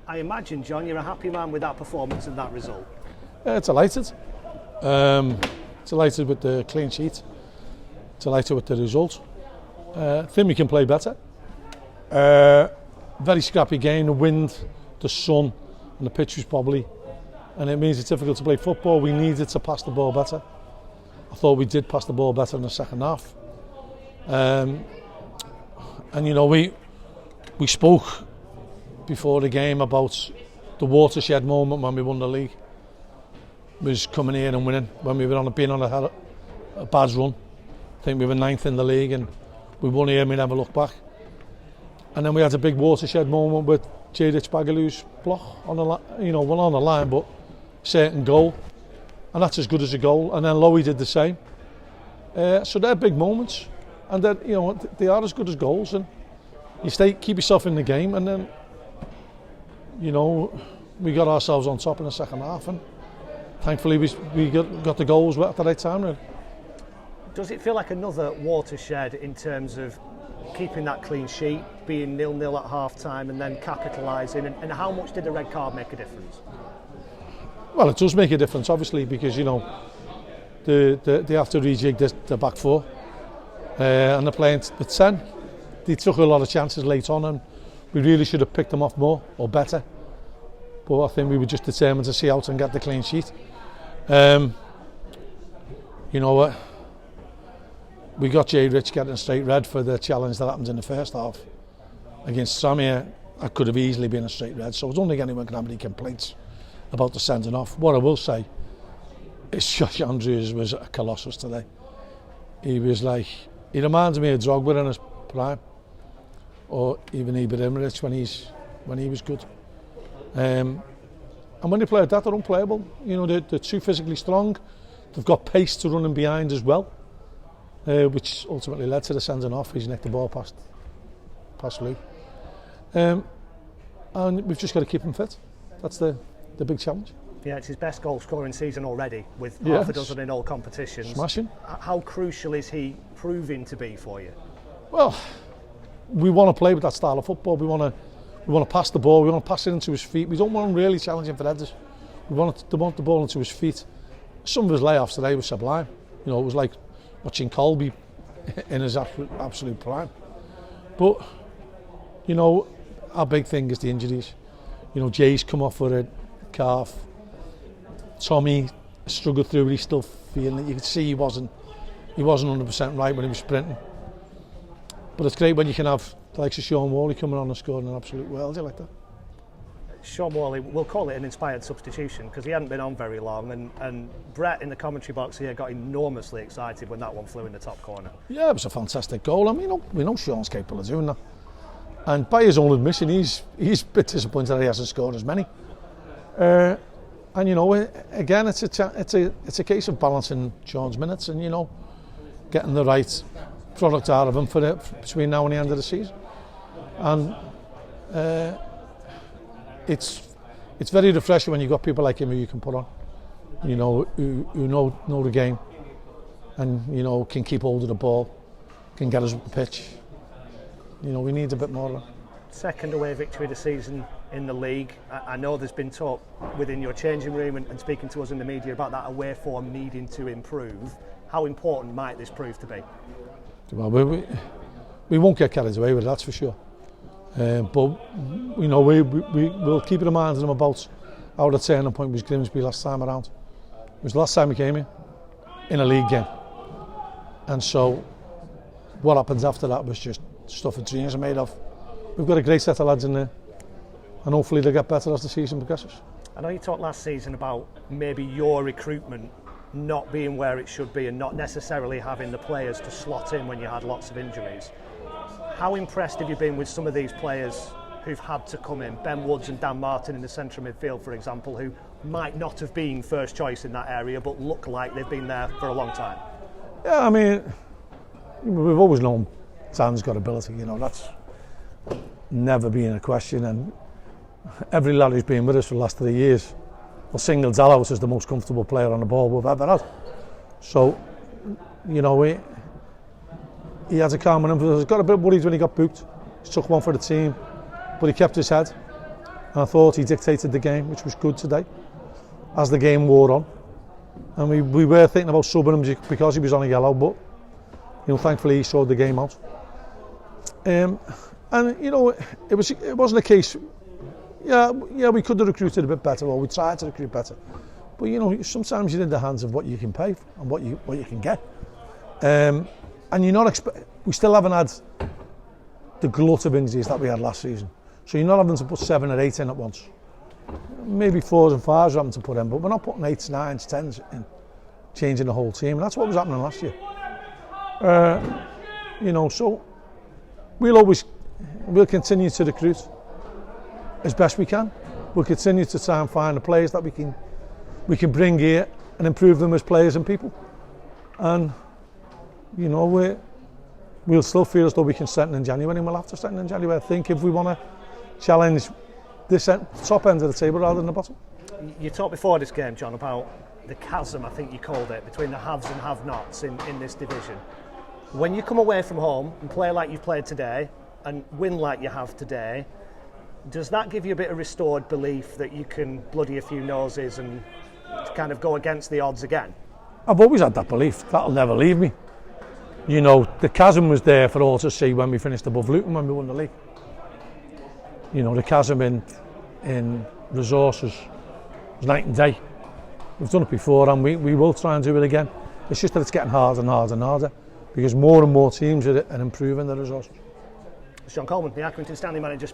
I imagine, John, you're a happy man with that performance and that result. Delighted. Delighted with the clean sheet. Delighted with the result. Think we can play better. Very scrappy game. The wind, the sun, and the pitch was wobbly, and it means it's difficult to play football. We needed to pass the ball better. I thought we did pass the ball better in the second half. And you know, we spoke before the game about the watershed moment when we won the league. Was coming here and winning when we were being on a bad run. I think we were 9th in the league and we won here and we never looked back. And then we had a big watershed moment with Jadich Bagalu's block on the one on the line, but certain goal, and that's as good as a goal. And then Lowy did the same. So they're big moments, and that they are as good as goals. And you keep yourself in the game, and then we got ourselves on top in the second half, and thankfully we got the goals at the right time. Really. Does it feel like another watershed in terms of keeping that clean sheet, being 0-0 at half-time and then capitalising, and how much did the red card make a difference? Well, it does make a difference, obviously, because they have to rejig the back four, and they're playing with 10. They took a lot of chances late on, and we really should have picked them off more or better. But I think we were just determined to see out and get the clean sheet. You know what? We got Jay Rich getting a straight red for the challenge that happened in the first half against Samir. That could have easily been a straight red, so I don't think anyone can have any complaints about the sending off. What I will say is Josh Andrews was a colossus today. He reminds me of Drogba in his prime, or even Ibrahimovic when he was good. And when they play like that, they're unplayable. They're too physically strong. They've got pace to run in behind as well. Which ultimately led to the sending off. He's nicked the ball past Lee. And we've just got to keep him fit. That's the big challenge. Yeah, it's his best goal scoring season already, with half a dozen in all competitions. Smashing. How crucial is he proving to be for you? Well, we want to play with that style of football. We want to pass the ball. We want to pass it into his feet. We don't want him really challenging for headers. We want the ball into his feet. Some of his layoffs today were sublime. It was like watching Coley in his absolute prime. But, our big thing is the injuries. Jay's come off with a calf. Tommy struggled through, but he's still feeling it. You could see he wasn't 100% right when he was sprinting. But it's great when you can have the likes of Sean Worley coming on and scoring an absolute worldie like that. Sean Worley, we'll call it an inspired substitution because he hadn't been on very long, and Brett in the commentary box here got enormously excited when that one flew in the top corner. Yeah, it was a fantastic goal. I mean, we know Sean's capable of doing that, and by his own admission, he's a bit disappointed that he hasn't scored as many. And again, it's a case of balancing Sean's minutes and getting the right product out of him for between now and the end of the season. And it's very refreshing when you've got people like him who you can put on, who know the game, and can keep hold of the ball, can get us up the pitch. We need a bit more of that. Second away victory of the season in the league. I know there's been talk within your changing room and speaking to us in the media about that away form needing to improve. How important might this prove to be? Well, we won't get carried away with it, that's for sure. But we'll keep reminding them about how the turning point was Grimsby last time around. It was the last time we came in a league game, and so what happens after that was just stuff that dreams are made of. We've got a great set of lads in there, and hopefully they'll get better as the season progresses. I know you talked last season about maybe your recruitment not being where it should be and not necessarily having the players to slot in when you had lots of injuries. How impressed have you been with some of these players who've had to come in? Ben Woods and Dan Martin in the central midfield, for example, who might not have been first choice in that area but look like they've been there for a long time. Yeah, I mean, we've always known Dan's got ability, that's never been a question, and every lad who's been with us for the last 3 years will single Dal out as the most comfortable player on the ball we've ever had. So, he has a calm on him. He got a bit worried when he got booked. He took one for the team, but he kept his head. And I thought he dictated the game, which was good today, as the game wore on. And we were thinking about subbing him because he was on a yellow, but thankfully he sorted the game out. And it wasn't a case. Yeah, we could have recruited a bit better, or we tried to recruit better. But sometimes you're in the hands of what you can pay and what you can get. And you're not we still haven't had the glut of injuries that we had last season. So you're not having to put 7 or 8 in at once. Maybe 4s and 5s we're having to put in, but we're not putting 8s, 9s, 10s in, changing the whole team. And that's what was happening last year. So we'll continue to recruit as best we can. We'll continue to try and find the players that we can bring here and improve them as players and people. And we'll still feel as though we can strengthen in January, and we'll have to strengthen in January. I think if we want to challenge this top end of the table rather than the bottom. You talked before this game, John, about the chasm, I think you called it, between the haves and have-nots in this division. When you come away from home and play like you've played today and win like you have today, does that give you a bit of restored belief that you can bloody a few noses and kind of go against the odds again? I've always had that belief. That'll never leave me. The chasm was there for all to see when we finished above Luton when we won the league. The chasm in resources was night and day. We've done it before and we will try and do it again. It's just that it's getting harder and harder and harder because more and more teams are improving their resources. John Coleman, the Accrington Stanley manager.